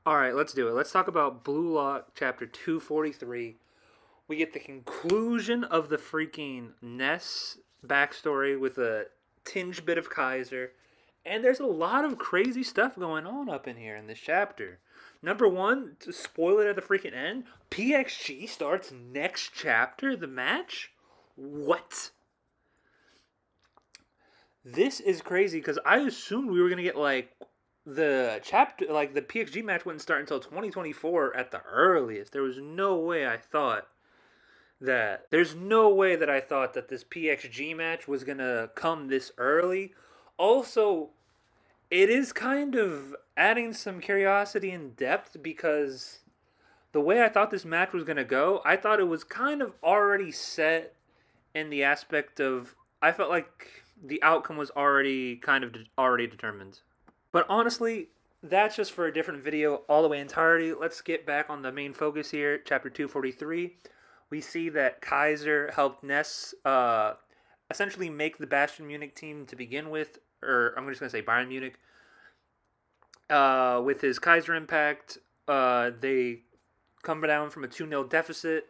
All right, let's do it. Let's talk about Blue Lock chapter 243. We get the conclusion of the freaking Ness backstory with a tinge bit of Kaiser. And there's a lot of crazy stuff going on up in here in this chapter. Number one, to spoil it at the freaking end, PXG starts next chapter, the match? What? This is crazy because I assumed we were gonna get like the chapter, like the PXG match wouldn't start until 2024 at the earliest. There was no way I thought that. There's no way that I thought that this PXG match was gonna come this early. Also, it is kind of adding some curiosity and depth because the way I thought this match was gonna go, I thought it was kind of already set in the aspect of I felt like the outcome was already kind of already determined. But honestly, that's just for a different video all the way entirety. Let's get back on the main focus here, chapter 243. We see that Kaiser helped Ness essentially make the Bastion Munich team to begin with, or I'm just going to say Bayern Munich. With his Kaiser impact, they come down from a 2-0 deficit.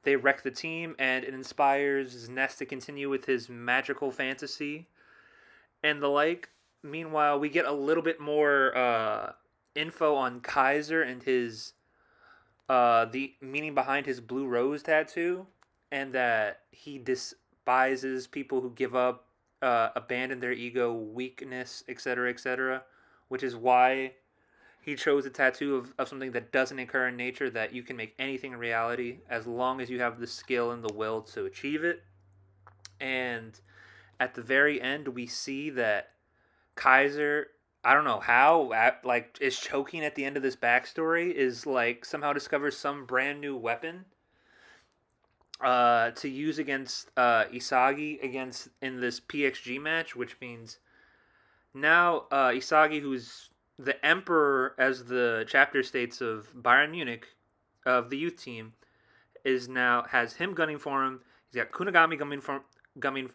They wreck the team, and it inspires Ness to continue with his magical fantasy and the like. Meanwhile, we get a little bit more info on Kaiser and his the meaning behind his blue rose tattoo, and that he despises people who give up, abandon their ego, weakness, etc., etc., which is why he chose a tattoo of something that doesn't occur in nature, that you can make anything a reality as long as you have the skill and the will to achieve it. And at the very end, we see that Kaiser, I don't know how, like, is choking at the end of this backstory, is like somehow discovers some brand new weapon to use against Isagi against in this PXG match, which means now Isagi, who's the emperor, as the chapter states, of Bayern Munich, of the youth team, is now has him gunning for him. He's got Kunigami gunning,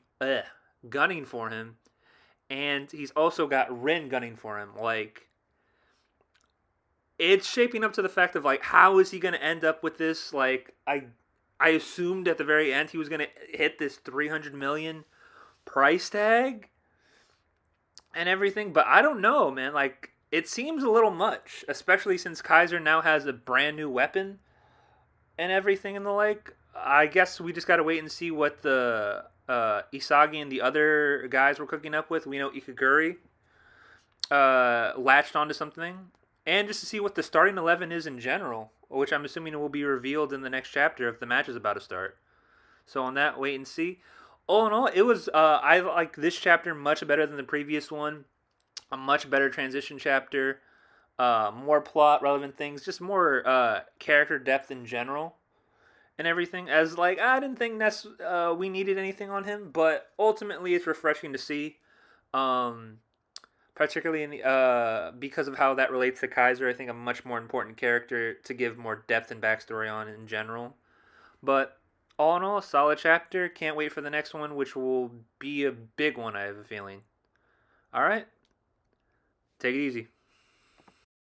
gunning for him, and he's also got Rin gunning for him. Like, it's shaping up to the fact of like, how is he going to end up with this? Like, I assumed at the very end he was going to hit this 300 million price tag and everything, but I don't know, man. Like, it seems a little much, especially since Kaiser now has a brand new weapon and everything and the like. I guess we just got to wait and see what the Isagi and the other guys were cooking up with. We know Ikaguri latched onto something, and just to see what the starting 11 is in general, which I'm assuming will be revealed in the next chapter if the match is about to start. So on that, wait and see. All in all, it was I like this chapter much better than the previous one. A much better transition chapter. More plot relevant things, just more character depth in general and everything. As like I didn't think we needed anything on him, but ultimately it's refreshing to see. Um, Particularly in the because of how that relates to Kaiser. I think a much more important character to give more depth and backstory on in general. But all in all, a solid chapter. Can't wait for the next one, which will be a big one, I have a feeling. All right, take it easy.